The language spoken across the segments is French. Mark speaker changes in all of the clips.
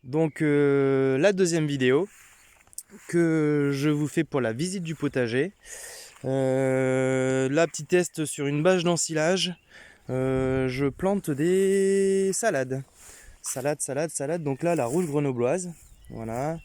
Speaker 1: Donc la deuxième vidéo que je vous fais pour la visite du potager. Là, petit test sur une bâche d'ensilage. Je plante des salades. Salade. Donc là, la rouge grenobloise. Voilà.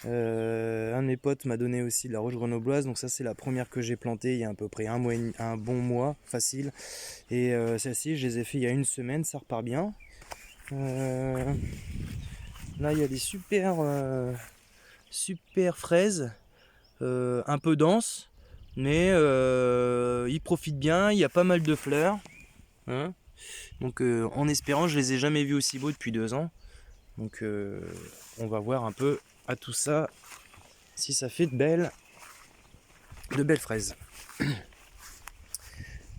Speaker 1: Un de mes potes m'a donné aussi de la rouge grenobloise. Donc ça, c'est la première que j'ai plantée il y a à peu près un bon mois, facile. Et celle-ci, je les ai fait il y a une semaine. Ça repart bien. Là, il y a des super fraises, un peu denses, mais ils profitent bien. Il y a pas mal de fleurs, hein. Donc en espérant, je les ai jamais vus aussi beaux depuis 2 ans. Donc on va voir un peu à tout ça si ça fait de belles fraises.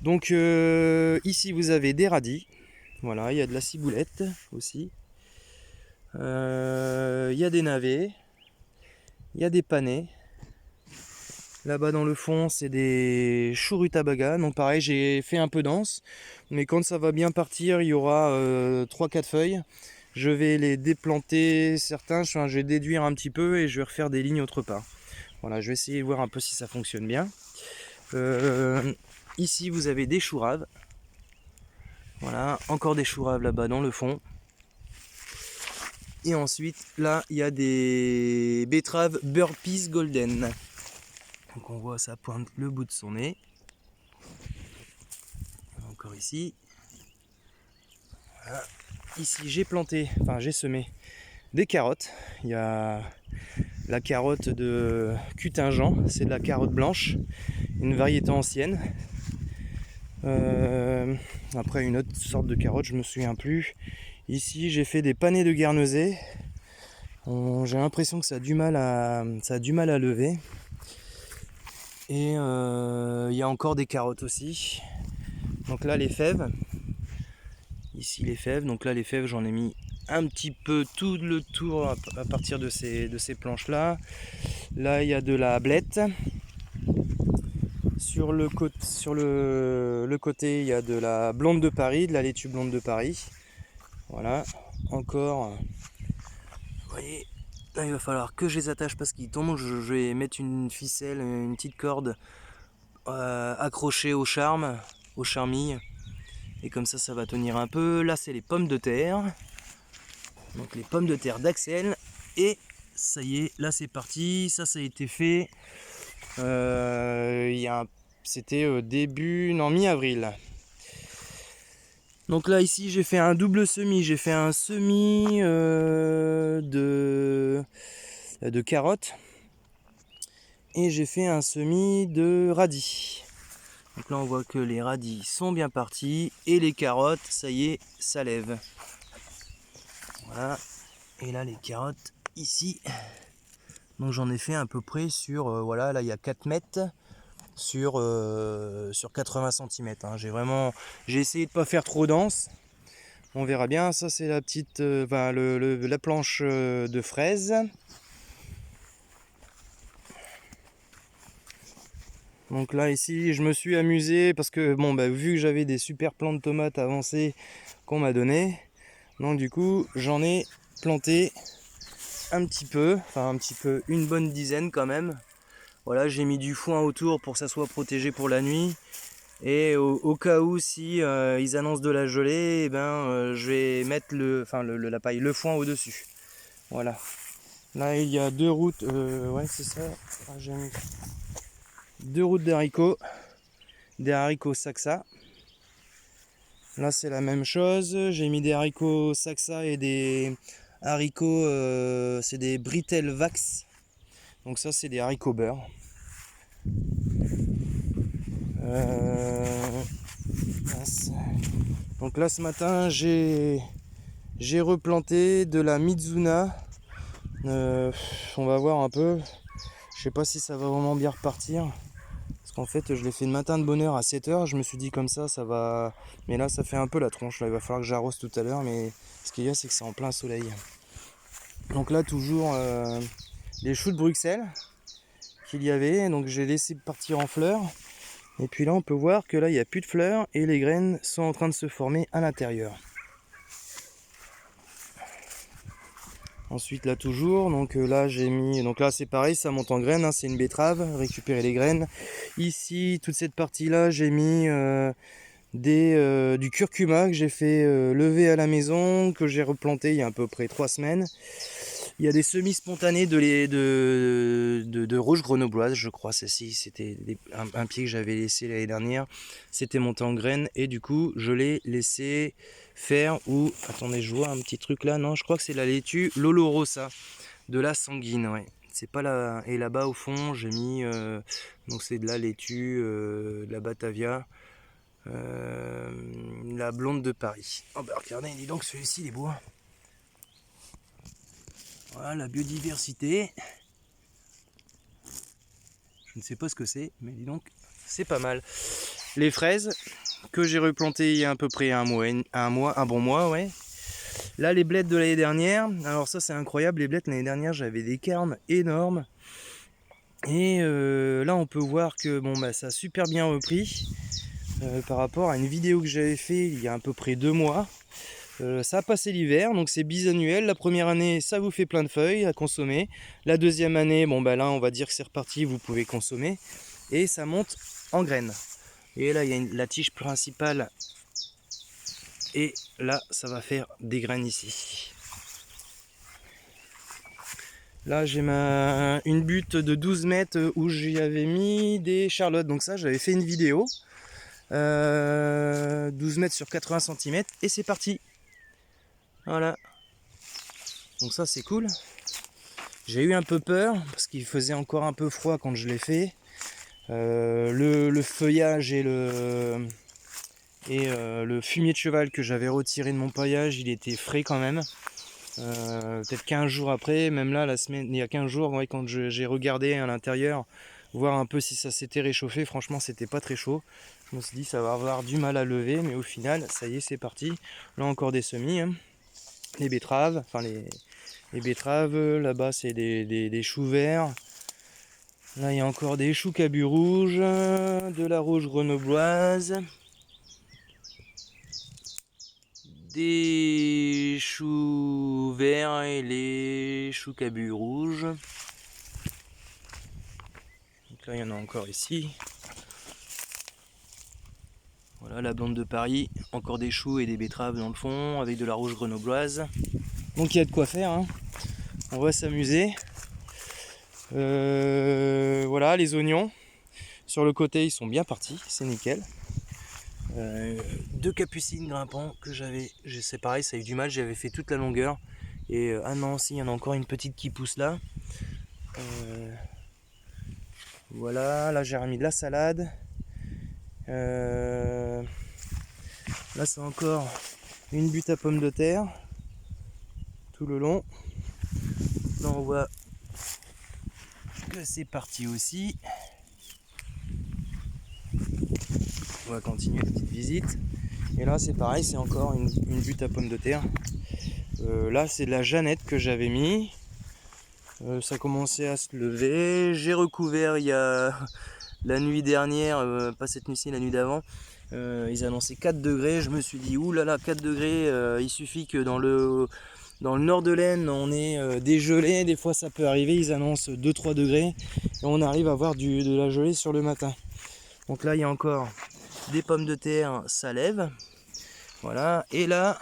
Speaker 1: Donc ici vous avez des radis. Voilà, il y a de la ciboulette aussi. Il y a des navets. Il y a des panais. Là-bas dans le fond, c'est des choux rutabaga. Donc pareil, j'ai fait un peu dense. Mais quand ça va bien partir, il y aura 3-4 feuilles. Je vais les déplanter certains. Je vais déduire un petit peu et je vais refaire des lignes autre part. Voilà, je vais essayer de voir un peu si ça fonctionne bien. Ici, vous avez des choux raves. Voilà, encore des choux raves là-bas dans le fond. Et ensuite, là, il y a des betteraves Burpees Golden. Donc on voit ça pointe le bout de son nez. Encore ici. Voilà. Ici j'ai j'ai semé des carottes. Il y a la carotte de Cuttingen, c'est de la carotte blanche, une variété ancienne. Après une autre sorte de carotte, je me souviens plus. Ici j'ai fait des panais de guernesey. J'ai l'impression que ça a du mal à lever. Et il y a encore des carottes aussi. Donc là les fèves. Ici les fèves. Donc là les fèves, j'en ai mis un petit peu tout le tour à partir de ces planches là. Là il y a de la blette. Sur le côté il y a de la blonde de Paris, de la laitue blonde de Paris. Voilà, encore. Vous voyez, là il va falloir que je les attache parce qu'ils tombent. Je vais mettre une ficelle, une petite corde accrochée au charmille. Et comme ça va tenir un peu. Là c'est les pommes de terre. Donc les pommes de terre d'Axel. Et ça y est, là c'est parti. Ça a été fait. C'était mi-avril. Donc là ici j'ai fait un double semis. J'ai fait un semis de carottes. Et j'ai fait un semis de radis. Donc là on voit que les radis sont bien partis. Et les carottes, ça y est, ça lève. Voilà. Et là les carottes ici. Donc j'en ai fait à peu près sur, voilà, là il y a 4 mètres sur 80 cm. Hein. J'ai essayé de pas faire trop dense. On verra bien. Ça c'est la petite, la planche de fraises. Donc là ici je me suis amusé parce que bon vu que j'avais des super plants de tomates avancés qu'on m'a donné, donc du coup j'en ai planté un petit peu, une bonne dizaine quand même. Voilà, j'ai mis du foin autour pour que ça soit protégé pour la nuit. Et au cas où si ils annoncent de la gelée, je vais mettre la paille, le foin au-dessus. Voilà. Là il y a 2 routes, ouais c'est ça. J'ai mis 2 routes d'haricots, des haricots Saxa. Là c'est la même chose. J'ai mis des haricots Saxa et des haricots, c'est des Britel Vax. Donc ça c'est des haricots beurre. Donc là ce matin j'ai replanté de la Mizuna. On va voir un peu. Je sais pas si ça va vraiment bien repartir. Parce qu'en fait je l'ai fait le matin de bonne heure à 7h. Je me suis dit comme ça va. Mais là ça fait un peu la tronche. Là, il va falloir que j'arrose tout à l'heure. Mais ce qu'il y a c'est que c'est en plein soleil. Donc là toujours les choux de Bruxelles qu'il y avait. Donc j'ai laissé partir en fleurs. Et puis là on peut voir que là il n'y a plus de fleurs et les graines sont en train de se former à l'intérieur. Ensuite là toujours, donc là j'ai mis, donc là c'est pareil, ça monte en graines, hein, c'est une betterave, récupérer les graines. Ici, toute cette partie là, j'ai mis du curcuma que j'ai fait lever à la maison, que j'ai replanté il y a à peu près 3 semaines. Il y a des semis spontanés de rouge grenobloise, je crois. Ceci, c'était un pied que j'avais laissé l'année dernière. C'était monté en graines et du coup, je l'ai laissé faire. Ou attendez, je vois un petit truc là. Non, je crois que c'est la laitue Lolorosa de la sanguine. Ouais. C'est pas là. Et là-bas au fond, j'ai mis. Donc c'est de la laitue, de la Batavia. La blonde de Paris. Oh bah regardez, dis donc celui-ci il est beau. Voilà la biodiversité. Je ne sais pas ce que c'est, mais dis donc, c'est pas mal. Les fraises que j'ai replantées il y a à peu près un bon mois, ouais. Là les blettes de l'année dernière, alors ça c'est incroyable, les blettes l'année dernière j'avais des carnes énormes. Et là on peut voir que bon bah ça a super bien repris par rapport à une vidéo que j'avais fait il y a à peu près 2 mois. Ça a passé l'hiver, donc c'est bisannuel. La première année, ça vous fait plein de feuilles à consommer. La deuxième année, bon bah là, on va dire que c'est reparti, vous pouvez consommer. Et ça monte en graines. Et là, il y a la tige principale. Et là, ça va faire des graines ici. Là, j'ai une butte de 12 mètres où j'y avais mis des charlottes. Donc ça, j'avais fait une vidéo. 12 mètres sur 80 cm. Et c'est parti. Voilà. Donc ça c'est cool. J'ai eu un peu peur parce qu'il faisait encore un peu froid quand je l'ai fait. Le feuillage et le fumier de cheval que j'avais retiré de mon paillage, il était frais quand même. Peut-être 15 jours après, même là, il y a 15 jours, ouais, quand j'ai regardé à l'intérieur, voir un peu si ça s'était réchauffé, franchement c'était pas très chaud. Je me suis dit ça va avoir du mal à lever, mais au final, ça y est, c'est parti. Là encore des semis, hein. Les betteraves, enfin les betteraves, là-bas c'est des choux verts. Là il y a encore des choux cabus rouges, de la rouge grenobloise, des choux verts et les choux cabus rouges. Donc là il y en a encore ici. Voilà la blonde de Paris, encore des choux et des betteraves dans le fond avec de la rouge grenobloise. Donc il y a de quoi faire, hein. On va s'amuser. Voilà les oignons. Sur le côté ils sont bien partis, c'est nickel. 2 capucines grimpants que c'est pareil, ça a eu du mal, j'avais fait toute la longueur. Et ah non, si, il y en a encore une petite qui pousse là. Voilà, là j'ai remis de la salade. Là c'est encore une butte à pommes de terre tout le long. Là on voit que c'est parti aussi. On va continuer la petite visite. Et là c'est pareil, c'est encore une butte à pommes de terre. Là c'est de la Jeannette que j'avais mis. Ça commençait à se lever. J'ai recouvert il y a la nuit dernière, pas cette nuit-ci, la nuit d'avant. Ils annonçaient 4 degrés. Je me suis dit, oulala, 4 degrés, il suffit que dans le nord de l'Aisne, on est dégelé. Des fois, ça peut arriver. Ils annoncent 2-3 degrés et on arrive à avoir de la gelée sur le matin. Donc là, il y a encore des pommes de terre, ça lève. Voilà. Et là,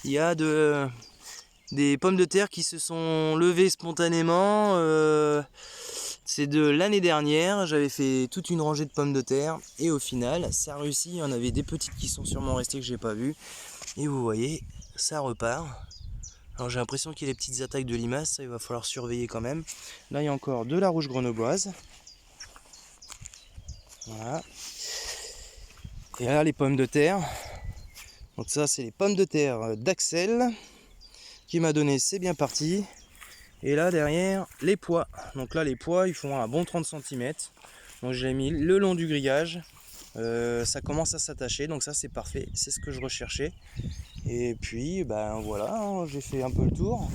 Speaker 1: il y a des pommes de terre qui se sont levées spontanément. C'est de l'année dernière, j'avais fait toute une rangée de pommes de terre et au final ça a réussi. Il y en avait des petites qui sont sûrement restées que j'ai pas vues et vous voyez, ça repart. Alors j'ai l'impression qu'il y a des petites attaques de limaces, ça il va falloir surveiller quand même. Là il y a encore de la rouge grenobloise. Voilà. Et là les pommes de terre. Donc ça c'est les pommes de terre d'Axel qui m'a donné, c'est bien parti. Et là derrière les pois. Donc là les pois ils font un bon 30 cm. Donc j'ai mis le long du grillage. Ça commence à s'attacher, donc ça c'est parfait, c'est ce que je recherchais. Et puis ben voilà, hein, j'ai fait un peu le tour.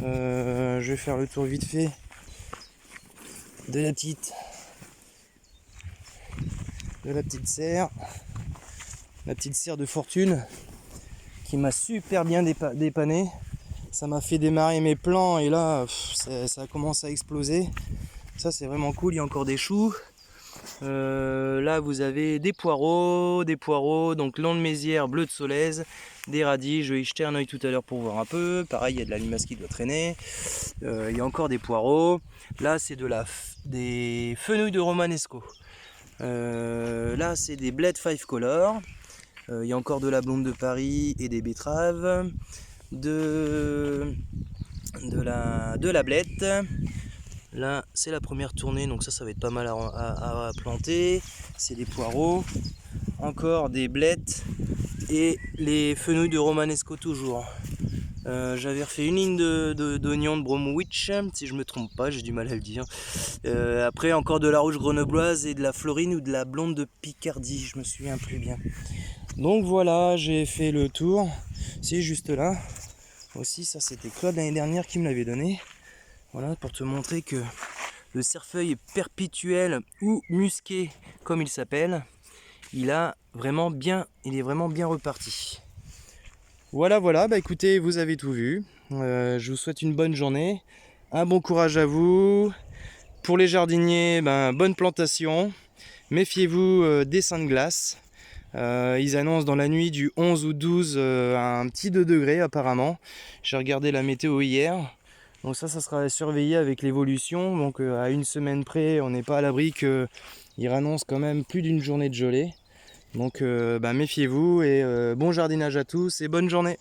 Speaker 1: Je vais faire le tour vite fait de la petite serre. La petite serre de fortune qui m'a super bien dépanné. ça m'a fait démarrer mes plants et là ça commence à exploser. Ça c'est vraiment cool, il y a encore des choux. Là vous avez des poireaux, donc langue mésière, bleu de Solèze, des radis. Je vais y jeter un oeil tout à l'heure pour voir un peu. Pareil, il y a de la limace qui doit traîner. Il y a encore des poireaux. Là c'est des fenouils de romanesco. Là c'est des bled 5 color. Il y a encore de la blonde de Paris et des betteraves. De la blette. Là c'est la première tournée, donc ça va être pas mal à planter. C'est des poireaux, encore des blettes et les fenouils de romanesco toujours. J'avais refait une ligne d'oignons de Bromwich, si je me trompe pas, j'ai du mal à le dire. Après encore de la rouge grenobloise et de la florine ou de la blonde de Picardie, je me souviens plus bien. Donc voilà, j'ai fait le tour. C'est juste là. Aussi, ça c'était Claude l'année dernière qui me l'avait donné. Voilà, pour te montrer que le cerfeuil perpétuel ou musqué, comme il s'appelle, il est vraiment bien reparti. Voilà, bah écoutez, vous avez tout vu. Je vous souhaite une bonne journée, un bon courage à vous. Pour les jardiniers, bonne plantation. Méfiez-vous des seins de glace. Ils annoncent dans la nuit du 11 ou 12 un petit 2 degrés apparemment. J'ai regardé la météo hier. Donc ça sera surveillé avec l'évolution. Donc à une semaine près, on n'est pas à l'abri qu'ils annoncent quand même plus d'une journée de gelée. Donc méfiez-vous et bon jardinage à tous et bonne journée.